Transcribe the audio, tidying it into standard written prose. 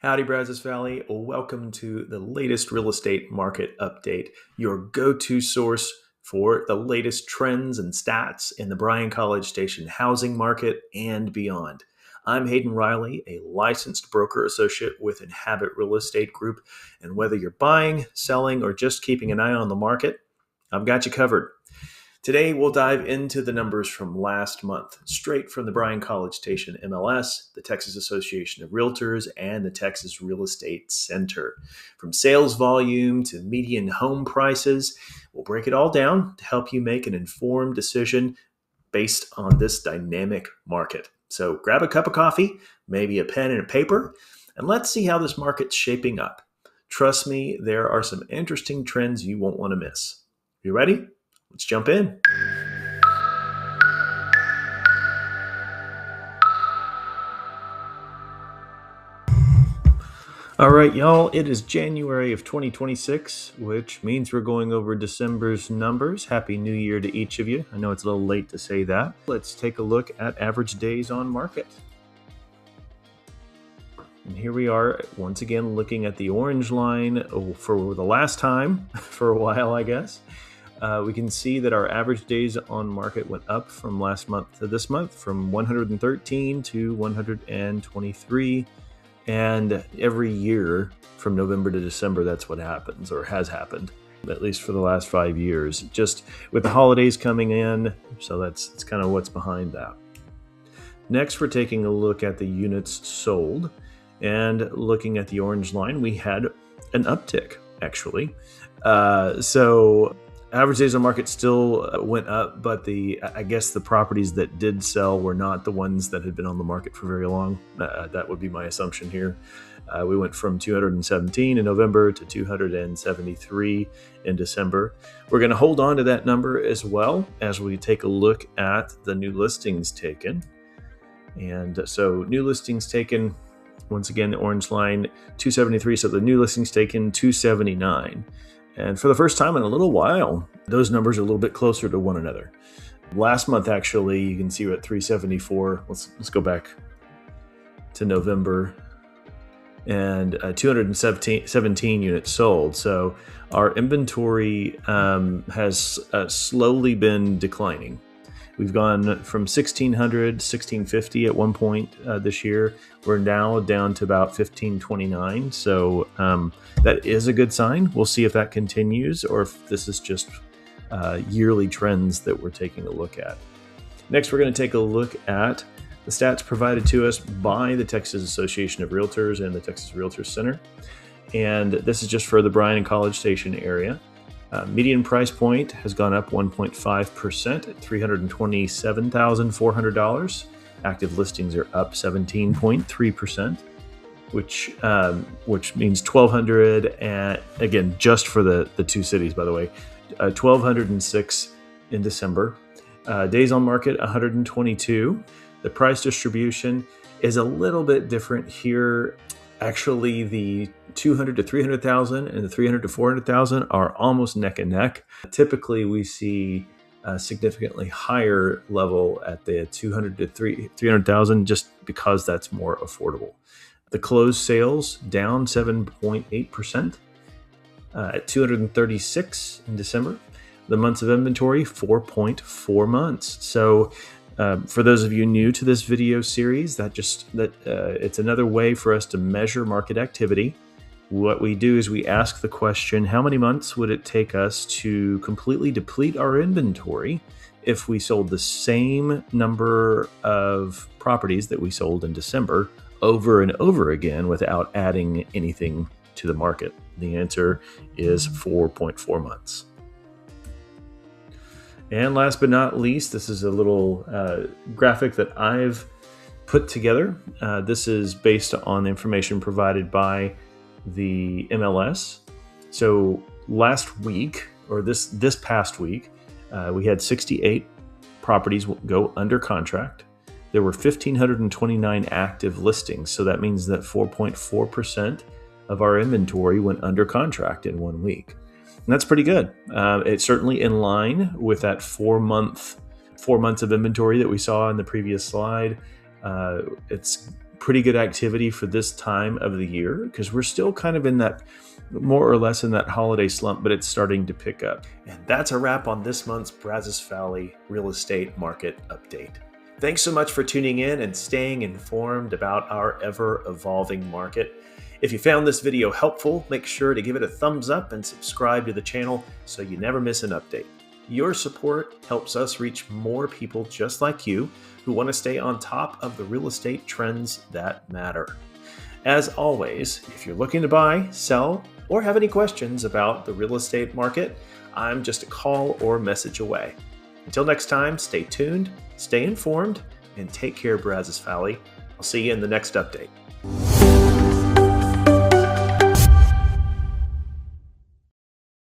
Howdy, Brazos Valley. Welcome to the latest real estate market update, your go-to source for the latest trends and stats in the Bryan-College Station housing market and beyond. I'm Hayden Riley, a licensed broker associate with Inhabit Real Estate Group, and whether you're buying, selling, or just keeping an eye on the market, I've got you covered. Today, we'll dive into the numbers from last month, straight from the Bryan-College Station MLS, the Texas Association of Realtors, and the Texas Real Estate Center. From sales volume to median home prices, we'll break it all down to help you make an informed decision based on this dynamic market. So grab a cup of coffee, maybe a pen and a paper, and let's see how this market's shaping up. Trust me, there are some interesting trends you won't want to miss. You ready? Let's jump in. All right, y'all, it is January of 2026, which means we're going over December's numbers. Happy New Year to each of you. I know it's a little late to say that. Let's take a look at average days on market. And here we are once again looking at the orange line for the last time for a while, I guess. We can see that our average days on market went up from last month to this month, from 113 to 123. And every year from November to December, that's what happens, or has happened, at least for the last 5 years, just with the holidays coming in. So that's kind of what's behind that. Next, we're taking a look at the units sold, and looking at the orange line, we had an uptick, actually. So average days on market still went up, but I guess the properties that did sell were not the ones that had been on the market for very long. That would be my assumption here. We went from 217 in November to 273 in December. We're going to hold on to that number as well as we take a look at the new listings taken. And so new listings taken, once again, the orange line, 273. So the new listings taken, 279. And for the first time in a little while, those numbers are a little bit closer to one another. Last month, actually, you can see we're at 374. Let's go back to November, and 217 units sold. So our inventory has slowly been declining. We've gone from 1,600, 1,650 at one point this year. We're now down to about 1,529. So that is a good sign. We'll see if that continues or if this is just yearly trends that we're taking a look at. Next, we're going to take a look at the stats provided to us by the Texas Association of Realtors and the Texas Realtors Center. And this is just for the Bryan-College Station area. Median price point has gone up 1.5% at $327,400. Active listings are up 17.3%, which means 1,200, and again, just for the two cities, by the way, 1,206 in December. Days on market, 122. The price distribution is a little bit different here. Actually, the 200 to 300,000 and the 300 to 400,000 are almost neck and neck. Typically, we see a significantly higher level at the 200 to 300,000 just because that's more affordable. The closed sales down 7.8% at 236 in December. The months of inventory, 4.4 months. So for those of you new to this video series, it's another way for us to measure market activity. What we do is we ask the question, how many months would it take us to completely deplete our inventory if we sold the same number of properties that we sold in December over and over again without adding anything to the market? The answer is 4.4 months. And last but not least, this is a little graphic that I've put together. This is based on the information provided by the MLS. So last week, or this past week, we had 68 properties go under contract. There were 1,529 active listings. So that means that 4.4% of our inventory went under contract in 1 week. And that's pretty good. It's certainly in line with that 4 months of inventory that we saw in the previous slide. It's pretty good activity for this time of the year because we're still kind of in that, more or less in that holiday slump, but it's starting to pick up. And that's a wrap on this month's Brazos Valley Real Estate Market Update. Thanks so much for tuning in and staying informed about our ever-evolving market. If you found this video helpful, make sure to give it a thumbs up and subscribe to the channel so you never miss an update. Your support helps us reach more people just like you who want to stay on top of the real estate trends that matter. As always, if you're looking to buy, sell, or have any questions about the real estate market, I'm just a call or message away. Until next time, stay tuned, stay informed, and take care, Brazos Valley. I'll see you in the next update.